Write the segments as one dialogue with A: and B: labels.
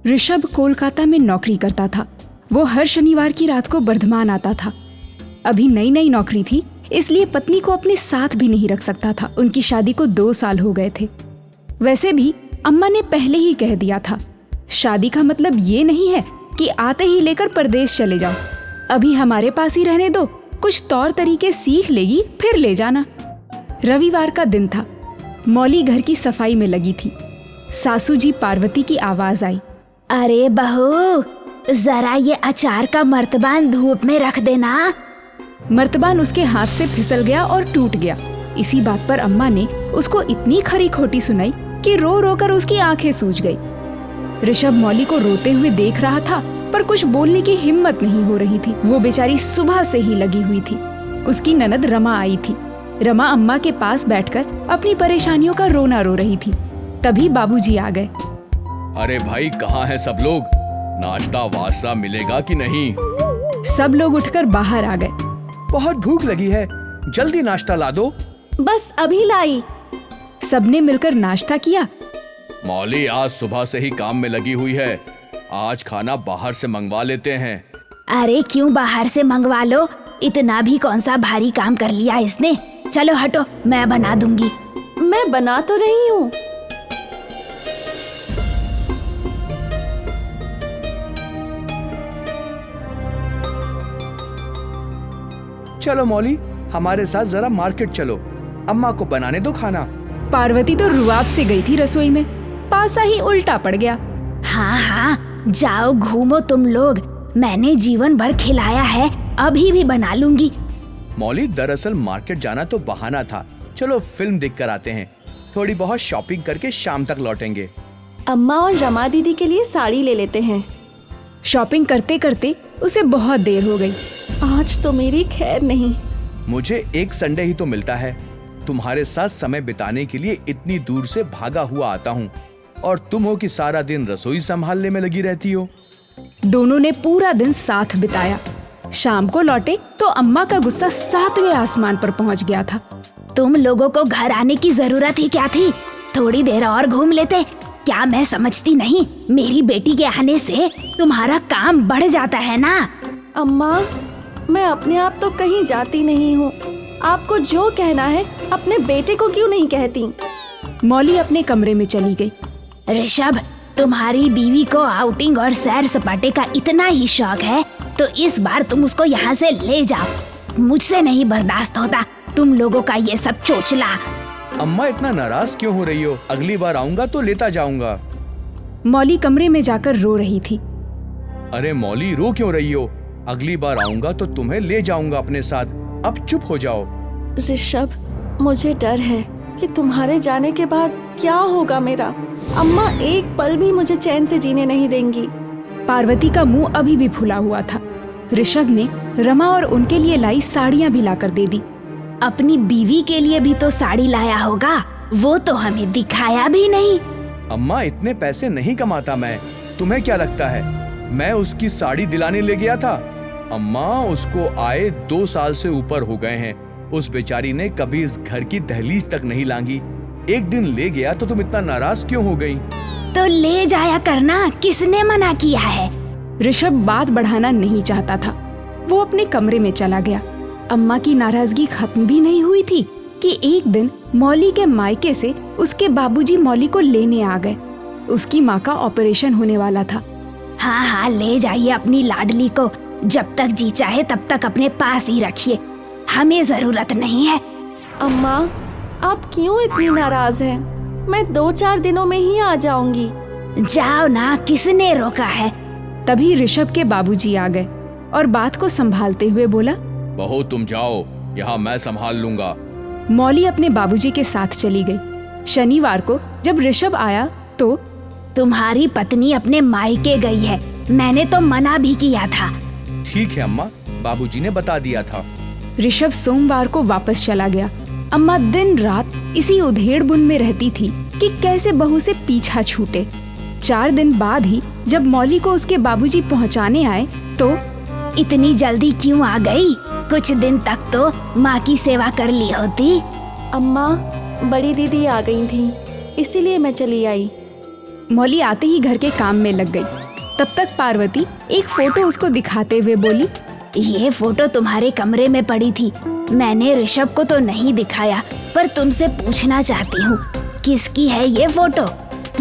A: ऋषभ कोलकाता में नौकरी करता था। वो हर शनिवार की रात को बर्धमान आता था। अभी नई नई नौकरी थी, इसलिए पत्नी को अपने साथ भी नहीं रख सकता था। उनकी शादी को 2 साल हो गए थे। वैसे भी अम्मा ने पहले ही कह दिया था, शादी का मतलब ये नहीं है कि आते ही लेकर परदेश चले जाओ। अभी हमारे पास ही रहने दो, कुछ तौर तरीके सीख लेगी फिर ले जाना। रविवार का दिन था। मौली घर की सफाई में लगी थी। सासू जी पार्वती की आवाज आई,
B: अरे बहू, जरा ये अचार का मर्तबान धूप में रख देना।
A: मर्तबान उसके हाथ से फिसल गया और टूट गया। इसी बात पर अम्मा ने उसको इतनी खरी खोटी सुनाई कि रो रो कर उसकी आंखें सूज गई। ऋषभ मौली को रोते हुए देख रहा था, पर कुछ बोलने की हिम्मत नहीं हो रही थी। वो बेचारी सुबह से ही लगी हुई थी। उसकी ननद रमा आई थी। रमा अम्मा के पास बैठकर अपनी परेशानियों का रोना रो रही थी। तभी बाबूजी आ गए।
C: अरे भाई, कहाँ हैं सब लोग? नाश्ता वास्ता मिलेगा कि नहीं?
A: सब लोग उठकर बाहर आ गए।
D: बहुत भूख लगी है, जल्दी नाश्ता ला दो।
B: बस अभी लाई।
A: सबने मिलकर नाश्ता किया।
C: मौली आज सुबह से ही काम में लगी हुई है। आज खाना बाहर से मंगवा लेते हैं।
B: अरे क्यों बाहर से मंगवा लो, इतना भी कौन सा भारी काम कर लिया इसने। चलो हटो, मैं बना दूंगी। मैं बना तो रही हूँ।
D: चलो मौली, हमारे साथ जरा मार्केट चलो, अम्मा को बनाने दो खाना।
A: पार्वती तो रुआब से गई थी रसोई में, पासा ही उल्टा पड़ गया।
B: हाँ हाँ, जाओ घूमो तुम लोग, मैंने जीवन भर खिलाया है, अभी भी बना लूंगी।
D: मौली, दरअसल मार्केट जाना तो बहाना था। चलो फिल्म देख कर आते हैं, थोड़ी बहुत शॉपिंग करके शाम तक लौटेंगे।
E: अम्मा और रमा दीदी के लिए साड़ी ले लेते हैं।
A: शॉपिंग करते करते उसे बहुत देर हो गई।
E: आज तो मेरी खैर नहीं।
D: मुझे एक संडे ही तो मिलता है, तुम्हारे साथ समय बिताने के लिए इतनी दूर से भागा हुआ आता हूँ, और तुम हो कि सारा दिन रसोई संभालने में लगी रहती हो।
A: दोनों ने पूरा दिन साथ बिताया। शाम को लौटे तो अम्मा का गुस्सा 7वें आसमान पर पहुंच गया था।
B: तुम लोगों को घर आने की जरूरत ही क्या थी? थोड़ी देर और घूम लेते। क्या मैं समझती नहीं, मेरी बेटी के आने से तुम्हारा काम बढ़ जाता है ना।
E: अम्मा, मैं अपने आप तो कहीं जाती नहीं हूँ। आपको जो कहना है अपने बेटे को क्यों नहीं कहती?
A: मौली अपने कमरे में चली गई।
B: ऋषभ, तुम्हारी बीवी को आउटिंग और सैर सपाटे का इतना ही शौक है तो इस बार तुम उसको यहाँ से ले जाओ। मुझसे नहीं बर्दाश्त होता तुम लोगों का ये सब चोचला।
D: अम्मा, इतना नाराज क्यों हो रही हो? अगली बार आऊंगा तो लेता जाऊंगा।
A: मौली कमरे में जाकर रो रही थी।
D: अरे मौली, रो क्यों रही हो? अगली बार आऊंगा तो तुम्हें ले जाऊंगा अपने साथ। अब चुप हो जाओ।
E: ऋषभ, मुझे डर है कि तुम्हारे जाने के बाद क्या होगा मेरा। अम्मा एक पल भी मुझे चैन से जीने नहीं देंगी।
A: पार्वती का मुंह अभी भी फूला हुआ था। ऋषभ ने रमा और उनके लिए लाई साड़ियाँ भी लाकर दे दी।
B: अपनी बीवी के लिए भी तो साड़ी लाया होगा, वो तो हमें दिखाया भी नहीं।
D: अम्मा, इतने पैसे नहीं कमाता मैं। तुम्हें क्या लगता है मैं उसकी साड़ी दिलाने ले गया था? अम्मा, उसको आए 2 साल से ऊपर हो गए हैं। उस बेचारी ने कभी इस घर की दहलीज तक नहीं लांगी। एक दिन ले गया तो तुम इतना नाराज क्यों हो गई?
B: तो ले जाया करना, किसने मना किया है?
A: ऋषभ बात बढ़ाना नहीं चाहता था। वो अपने कमरे में चला गया। अम्मा की नाराजगी खत्म भी नहीं हुई थी कि एक दिन मौली के मायके से उसके बाबूजी मौली को लेने आ गए। उसकी माँ का ऑपरेशन होने वाला था।
B: हाँ हाँ, ले जाइए अपनी लाडली को, जब तक जी चाहे तब तक अपने पास ही रखिए, हमें जरूरत नहीं है।
E: अम्मा, आप क्यों इतनी नाराज हैं? मैं 2-4 दिनों में ही आ जाऊंगी।
B: जाओ ना, किसने रोका है?
A: तभी ऋषभ के बाबूजी आ गए और बात को संभालते हुए बोला,
C: बहू तुम जाओ, यहाँ मैं संभाल लूंगा।
A: मौली अपने बाबूजी के साथ चली गई। शनिवार को जब ऋषभ आया तो
B: तुम्हारी पत्नी अपने मायके गई है, मैंने तो मना भी किया था।
D: ठीक है अम्मा, बाबूजी ने बता दिया था।
A: ऋषभ सोमवार को वापस चला गया। अम्मा दिन रात इसी उधेड़-बुन में रहती थी कि कैसे बहू से पीछा छूटे। 4 दिन बाद ही जब मौली को उसके बाबूजी पहुंचाने आए तो
B: इतनी जल्दी क्यों आ गई? कुछ दिन तक तो माँ की सेवा कर ली होती।
E: अम्मा, बड़ी दीदी आ गई थी, इसीलिए मैं चली आई।
A: मौली आते ही घर के काम में लग गई। तब तक पार्वती एक फोटो उसको दिखाते हुए बोली,
B: ये फोटो तुम्हारे कमरे में पड़ी थी। मैंने ऋषभ को तो नहीं दिखाया, पर तुमसे पूछना चाहती हूँ, किसकी है ये फोटो?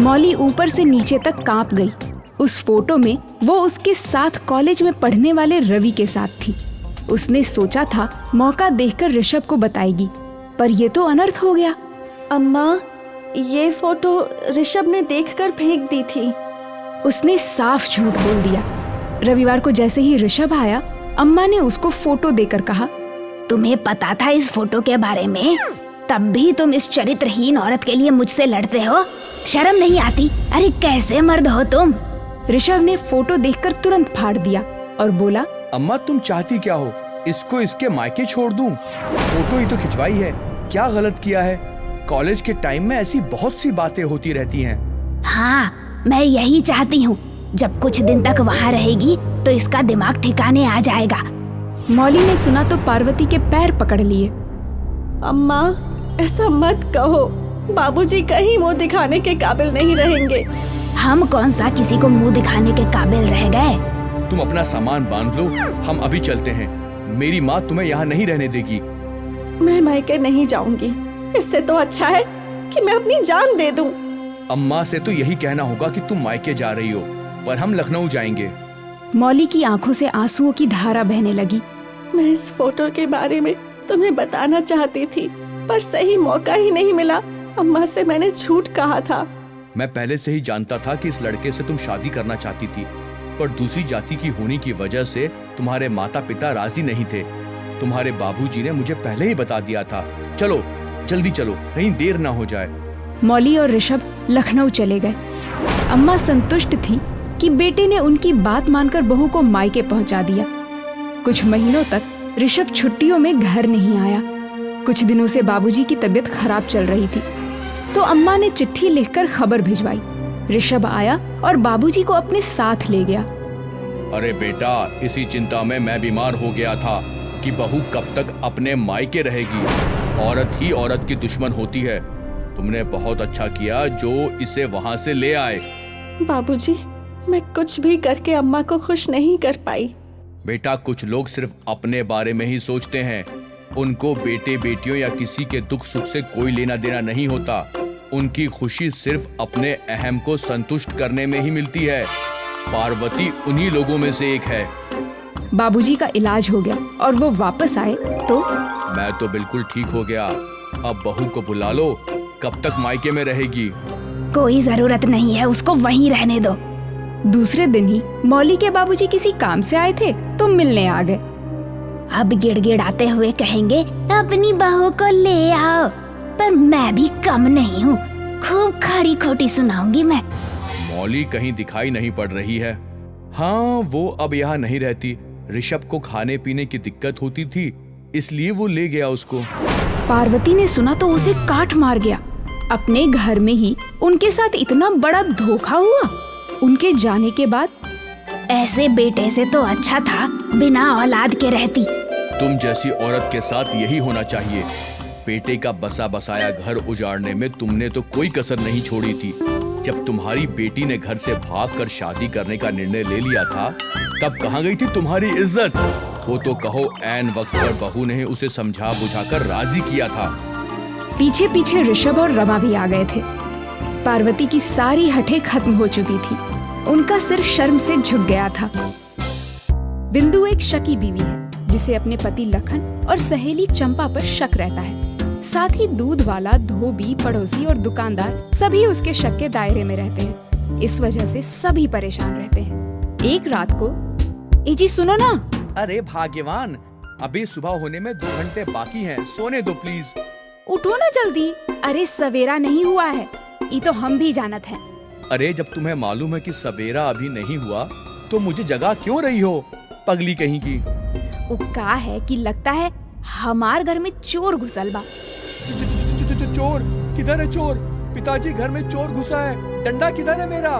A: मौली ऊपर से नीचे तक कांप गई। उस फोटो में वो उसके साथ कॉलेज में पढ़ने वाले रवि के साथ थी। उसने सोचा था मौका देखकर ऋषभ को बताएगी, पर ये तो अनर्थ हो गया।
E: अम्मा, ये फोटो ऋषभ ने देखकर फेंक दी थी।
A: उसने साफ झूठ बोल दिया। रविवार को जैसे ही ऋषभ आया, अम्मा ने उसको फोटो देकर कहा,
B: तुम्हें पता था इस फोटो के बारे में? तब भी तुम इस चरित्रहीन औरत के लिए मुझसे लड़ते हो? शर्म नहीं आती? अरे कैसे मर्द हो तुम?
A: ऋषभ ने फोटो देखकर तुरंत फाड़ दिया और बोला,
D: अम्मा तुम चाहती क्या हो? इसको इसके मायके छोड़ दूं? फोटो ही तो खिंचवाई है, क्या गलत किया है? कॉलेज के टाइम में ऐसी बहुत सी बातें होती रहती हैं।
B: हाँ, मैं यही चाहती हूँ। जब कुछ दिन तक वहाँ रहेगी तो इसका दिमाग ठिकाने आ जाएगा।
A: मौली ने सुना तो पार्वती के पैर पकड़ लिए।
E: अम्मा, ऐसा मत कहो। बाबूजी कहीं मुंह दिखाने के काबिल नहीं रहेंगे।
B: हम कौन सा किसी को मुंह दिखाने के काबिल रह गए?
D: तुम अपना सामान बांध लो, हम अभी चलते हैं। मेरी माँ तुम्हें यहाँ नहीं रहने देगी।
E: मैं मायके नहीं जाऊंगी। इससे तो अच्छा है कि मैं अपनी जान दे दूं।
D: अम्मा से तो यही कहना होगा कि तुम मायके जा रही हो, पर हम लखनऊ जाएंगे।
A: मौली की आंखों से आंसुओं की धारा बहने लगी।
E: मैं इस फोटो के बारे में तुम्हें बताना चाहती थी, पर सही मौका ही नहीं मिला। अम्मा से मैंने झूठ कहा था।
D: मैं पहले से ही जानता था कि इस लड़के से तुम शादी करना चाहती थी, पर दूसरी जाति की होने की वजह से तुम्हारे माता पिता राजी नहीं थे। तुम्हारे बाबूजी ने मुझे पहले ही बता दिया था। चलो जल्दी चलो, कहीं देर ना हो जाए।
A: मौली और ऋषभ लखनऊ चले गए। अम्मा संतुष्ट थी कि बेटे ने उनकी बात मानकर बहू को मायके पहुंचा दिया। कुछ महीनों तक ऋषभ छुट्टियों में घर नहीं आया। कुछ दिनों से बाबूजी की तबीयत खराब चल रही थी, तो अम्मा ने चिट्ठी लिखकर खबर भिजवाई। ऋषभ आया और बाबूजी को अपने साथ ले गया।
C: अरे बेटा, इसी चिंता में मैं बीमार हो गया था कि बहू कब तक अपने मायके रहेगी। औरत ही औरत की दुश्मन होती है। तुमने बहुत अच्छा किया जो इसे वहां से ले आए।
E: बाबूजी, मैं कुछ भी करके अम्मा को खुश नहीं कर पाई।
C: बेटा, कुछ लोग सिर्फ अपने बारे में ही सोचते हैं। उनको बेटे बेटियों या किसी के दुख सुख से कोई लेना देना नहीं होता। उनकी खुशी सिर्फ अपने अहम को संतुष्ट करने में ही मिलती है। पार्वती उन्हीं लोगों में से एक है।
A: बाबूजी का इलाज हो गया और वो वापस आए तो
C: मैं तो बिल्कुल ठीक हो गया। अब बहू को बुला लो। कब तक मायके में रहेगी?
B: कोई जरूरत नहीं है, उसको वहीं रहने दो।
A: दूसरे दिन ही मौली के बाबूजी किसी काम से आए थे तो मिलने आ गए।
B: अब गिड़गिड़ाते हुए कहेंगे, अपनी बहू को ले आओ। पर मैं भी कम नहीं हूँ, खूब खरी खोटी सुनाऊंगी मैं।
C: मौली कहीं दिखाई नहीं पड़ रही है।
D: हाँ, वो अब यहाँ नहीं रहती। ऋषभ को खाने पीने की दिक्कत होती थी, इसलिए वो ले गया उसको।
A: पार्वती ने सुना तो उसे काट मार गया। अपने घर में ही उनके साथ इतना बड़ा धोखा हुआ। उनके जाने के बाद
B: ऐसे बेटे से तो अच्छा था बिना औलाद के रहती।
C: तुम जैसी औरत के साथ यही होना चाहिए। बेटे का बसा बसाया घर उजाड़ने में तुमने तो कोई कसर नहीं छोड़ी थी। जब तुम्हारी बेटी ने घर से भागकर शादी करने का निर्णय ले लिया था, तब कहाँ गई थी तुम्हारी इज्जत? वो तो कहो ऐन वक्त पर बहू ने उसे समझा बुझाकर राजी किया था।
A: पीछे पीछे ऋषभ और रमा भी आ गए थे। पार्वती की सारी हठें खत्म हो चुकी थी। उनका सिर शर्म से झुक गया था। बिंदु एक शकी बीवी है जिसे अपने पति लखन और सहेली चंपा पर शक रहता है। साथ ही दूध वाला, धोबी, पड़ोसी और दुकानदार सभी उसके शक के दायरे में रहते हैं। इस वजह से सभी परेशान रहते हैं। एक रात को, ए जी सुनो ना।
D: अरे भाग्यवान, अभी सुबह होने में 2 घंटे बाकी हैं, सोने दो प्लीज।
A: उठो ना जल्दी। अरे सवेरा नहीं हुआ है, ये तो हम भी जानत हैं।
D: अरे जब तुम्हें मालूम है कि सवेरा अभी नहीं हुआ तो मुझे जगा क्यों रही हो, पगली कहीं की?
A: का है कि लगता है हमार घर में चोर घुसल बा।
D: चोर? किधर है चोर? पिताजी, घर में चोर घुसा है। डंडा किधर है मेरा?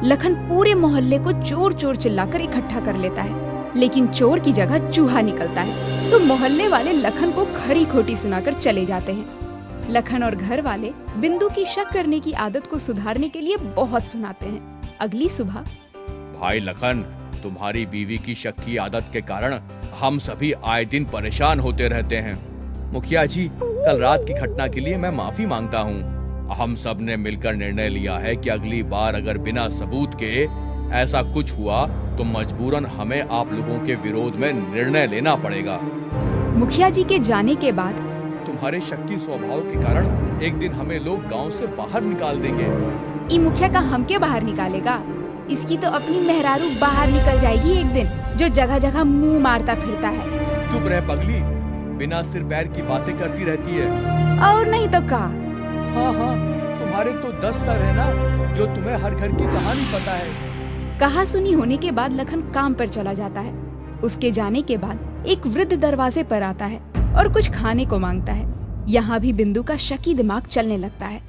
A: लखन पूरे मोहल्ले को चोर चोर चिल्लाकर इकट्ठा कर लेता है, लेकिन चोर की जगह चूहा निकलता है। तो मोहल्ले वाले लखन को खरी खोटी सुनाकर चले जाते हैं। लखन और घर वाले बिंदु की शक करने की आदत को सुधारने के लिए बहुत सुनाते हैं। अगली सुबह
C: भाई लखन, तुम्हारी बीवी की शक की आदत के कारण हम सभी आए दिन परेशान होते रहते हैं।
D: मुखिया जी, कल रात की घटना के लिए मैं माफी मांगता हूँ।
C: हम सब ने मिलकर निर्णय लिया है कि अगली बार अगर बिना सबूत के ऐसा कुछ हुआ तो मजबूरन हमें आप लोगों के विरोध में निर्णय लेना पड़ेगा।
A: मुखिया जी के जाने के बाद
D: तुम्हारे शक्की स्वभाव के कारण एक दिन हमें लोग गांव से बाहर निकाल देंगे।
A: ई मुखिया का हमके बाहर निकालेगा? इसकी तो अपनी मेहरारू बाहर निकल जाएगी एक दिन, जो जगह जगह मुंह मारता फिरता है।
D: चुप रह पगली, बिना सिर पैर की बातें करती रहती है।
A: और नहीं तो का?
D: हाँ हाँ, तुम्हारे तो 10 सर है ना, जो तुम्हें हर घर की कहानी पता है।
A: कहा सुनी होने के बाद लखन काम पर चला जाता है। उसके जाने के बाद एक वृद्ध दरवाजे पर आता है और कुछ खाने को मांगता है। यहाँ भी बिंदु का शकी दिमाग चलने लगता है।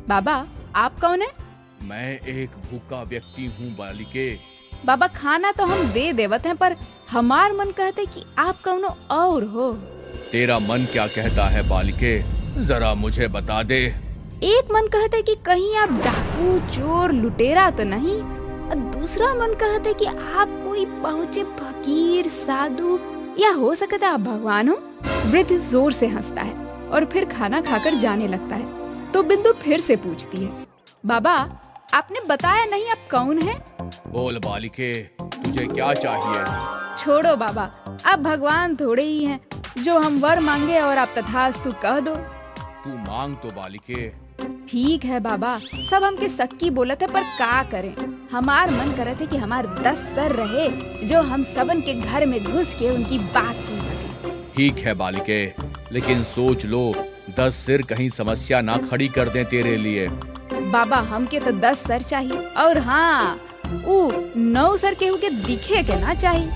A: बाबा, आप कौन है?
C: मैं एक भूखा व्यक्ति हूँ बालिके।
A: बाबा, खाना तो हम दे देवत हैं, पर हमार मन कहते कि आप कौनो और हो।
C: तेरा मन क्या कहता है बालिके, जरा मुझे बता दे।
A: एक मन कहते कि कहीं आप डाकू, चोर, लुटेरा तो नहीं, और दूसरा मन कहते कि आप कोई पहुँचे फकीर, साधु, या हो सकता आप भगवान हो। वृद्ध जोर से हंसता है और फिर खाना खाकर जाने लगता है। तो बिंदु फिर से पूछती है, बाबा आपने बताया नहीं आप कौन हैं?
C: बोल बालिके, तुझे क्या चाहिए?
A: छोड़ो बाबा, आप भगवान थोड़े ही हैं जो हम वर मांगे और आप तथास्तु कह दो।
C: तू मांग तो बालिके।
A: ठीक है बाबा, सब हमके सक्की बोलत है, पर का करें? हमार मन करत है कि हमार 10 सर रहे जो हम सबन के घर में घुस के उनकी बात सुन सके।
C: ठीक है बालिके, लेकिन सोच लो 10 सिर कहीं समस्या ना खड़ी कर दें तेरे लिए।
A: बाबा, हमके तो 10 सर चाहिए, और हाँ, 9 सर केहू के दिखे के ना चाहिए।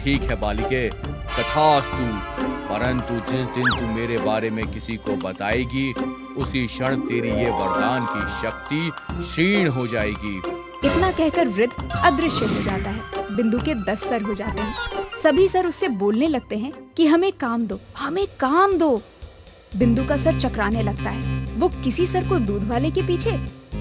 C: ठीक है बालिके, तथास्तु। परंतु जिस दिन तू मेरे बारे में किसी को बताएगी, उसी क्षण तेरी ये वरदान की शक्ति क्षीण हो जाएगी।
A: इतना कहकर वृद्ध अदृश्य हो जाता है। बिंदु के 10 सर हो जाते हैं। सभी सर उससे बोलने लगते हैं कि हमें काम दो, हमें काम दो। बिंदु का सर चकराने लगता है। वो किसी सर को दूध वाले के पीछे,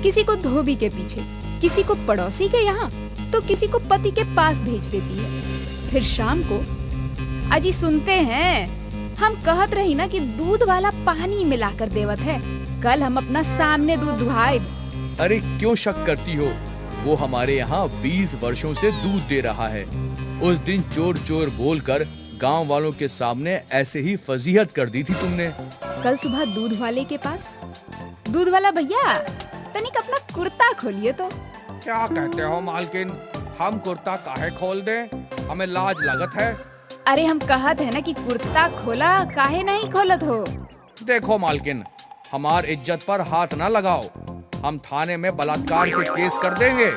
A: किसी को धोबी के पीछे, किसी को पड़ोसी के यहाँ, तो किसी को पति के पास भेज देती है। फिर शाम को, अजी सुनते हैं, हम कहत रही ना कि दूध वाला पानी मिलाकर देवत है। कल हम अपना सामने दूध दुहाए।
D: अरे क्यों शक करती हो? वो हमारे यहाँ 20 वर्षों से दूध दे रहा है। उस दिन चोर चोर बोलकर गांव वालों के सामने ऐसे ही फजीहत कर दी थी तुमने।
A: कल सुबह दूध वाले के पास, दूध वाला भैया तनिक अपना कुर्ता खोलिए तो।
D: क्या कहते हो मालकिन? हम कुर्ता काहे खोल दें? हमें लाज लगत है।
A: अरे हम कहत है ना कि कुर्ता खोला, काहे नहीं खोलत हो?
D: देखो मालकिन, हमार इज्जत पर हाथ ना लगाओ। हम थाने में बलात्कार के केस कर देंगे।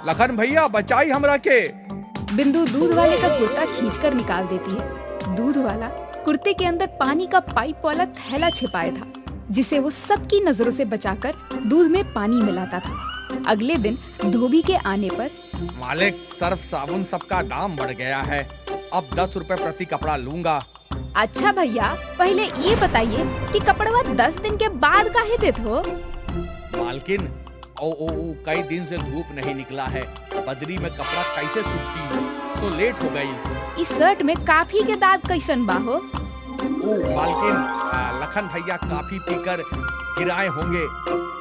D: लखन भैया, बचाई हमरा के।
A: बिंदु दूध वाले का कुर्ता खींचकर निकाल देती है। दूध वाला कुर्ते के अंदर पानी का पाइप वाला थैला छिपाया था, जिसे वो सबकी नजरों से बचाकर दूध में पानी मिलाता था। अगले दिन धोबी के आने पर,
D: मालिक, सर्फ साबुन सबका दाम बढ़ गया है। अब 10 रुपए प्रति कपड़ा लूंगा।
A: अच्छा भैया, पहले ये बताइए कि कपड़वा 10 दिन के बाद काहे देत हो?
D: मालकिन, कई दिन से धूप नहीं निकला है। बदरी में कपड़ा कैसे सूखती, तो लेट हो गई।
A: इस शर्ट में काफी के दाग कैसन बा हो?
D: मालकिन, लखन भैया काफी पीकर गिराए होंगे।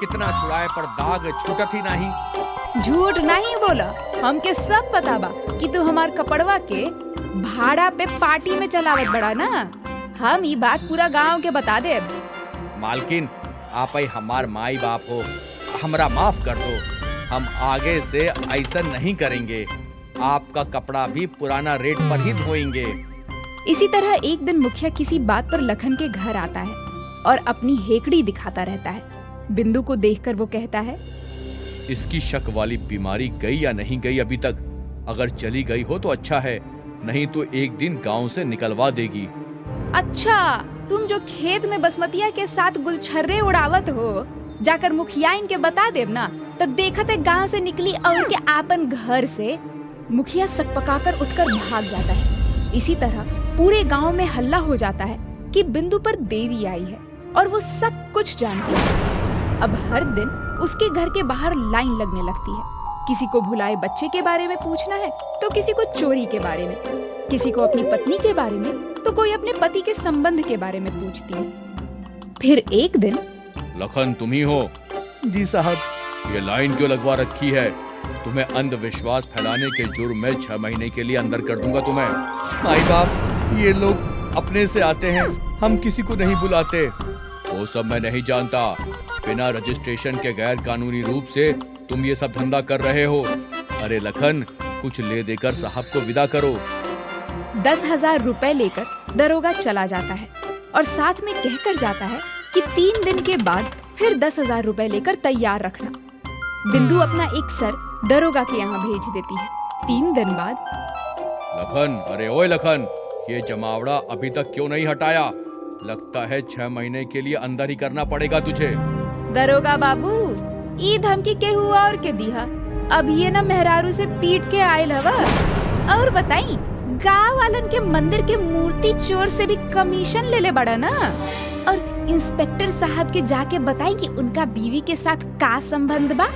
D: कितना छुड़ाए पर दाग छूटत ही नहीं।
A: झूठ नहीं बोला, हमके सब पता बा कि तू हमार कपड़वा के भाड़ा पे पार्टी में चलावत बड़ा ना। हम ये बात पूरा गांव के बता दे।
D: मालकिन, आप ही हमार माई बाप हो, हमरा माफ कर दो। हम आगे से ऐसा नहीं करेंगे। आपका कपड़ा भी पुराना रेट पर ही धोएंगे।
A: इसी तरह एक दिन मुखिया किसी बात पर लखन के घर आता है और अपनी हेकड़ी दिखाता रहता है। बिंदु को देखकर वो कहता है,
C: इसकी शक वाली बीमारी गई या नहीं गई अभी तक? अगर चली गई हो तो अच्छा है, नहीं तो एक दिन गांव से निकलवा देगी।
A: अच्छा, तुम जो खेत में बसमतिया के साथ गुलछर्रे उड़ावत हो, जाकर मुखिया इनके बता देव ना, तब देखत है गांव से निकली और के आपन घर से। मुखिया सकपकाकर उठकर भाग जाता है। इसी तरह पूरे गांव में हल्ला हो जाता है कि बिंदु पर देवी आई है और वो सब कुछ जानती है। अब हर दिन उसके घर के बाहर लाइन लगने लगती है। किसी को भुलाए बच्चे के बारे में पूछना है तो किसी को चोरी के बारे में, किसी को अपनी पत्नी के बारे में तो कोई अपने पति के संबंध के बारे में पूछती है। फिर एक दिन,
C: लखन तुम ही हो?
D: जी साहब।
C: ये लाइन क्यों लगवा रखी है? तुम्हें अंधविश्वास फैलाने के जुर्म में 6 महीने के लिए अंदर कर दूंगा तुम्हें।
D: माई बाप, ये लोग अपने से आते हैं, हम किसी को नहीं बुलाते।
C: वो सब मैं नहीं जानता। बिना रजिस्ट्रेशन के गैर कानूनी रूप से तुम ये सब धंधा कर रहे हो। अरे लखन, कुछ ले देकर साहब को विदा करो।
A: 10,000 रुपए लेकर दरोगा चला जाता है और साथ में कहकर जाता है कि 3 दिन के बाद फिर 10,000 रुपए लेकर तैयार रखना। बिंदु अपना एक सर दरोगा के यहाँ भेज देती है। 3 दिन बाद,
C: लखन, अरे ओए लखन, ये जमावड़ा अभी तक क्यों नहीं हटाया? लगता है 6 महीने के लिए अंदर ही करना पड़ेगा तुझे।
A: दरोगा बाबू, ई धमकी के हुआ और के दिहा, अब ये ना मेहरारू से पीट के आयल हवा। और बताई, गाँव वालन के मंदिर के मूर्ति चोर से भी कमीशन ले ले बड़ा ना। और इंस्पेक्टर साहब के जाके बताई कि उनका बीवी के साथ का संबंध बा।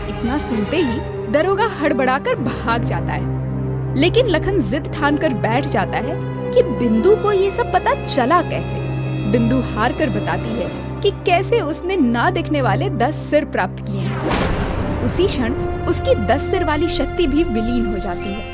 A: इतना सुनते ही दरोगा हड़बड़ाकर भाग जाता है। लेकिन लखन जिद ठान कर बैठ जाता है कि बिंदु को ये सब पता चला कैसे। बिंदु हार कर बताती है कि कैसे उसने ना दिखने वाले 10 सिर प्राप्त किए हैं। उसी क्षण उसकी 10 सिर वाली शक्ति भी विलीन हो जाती है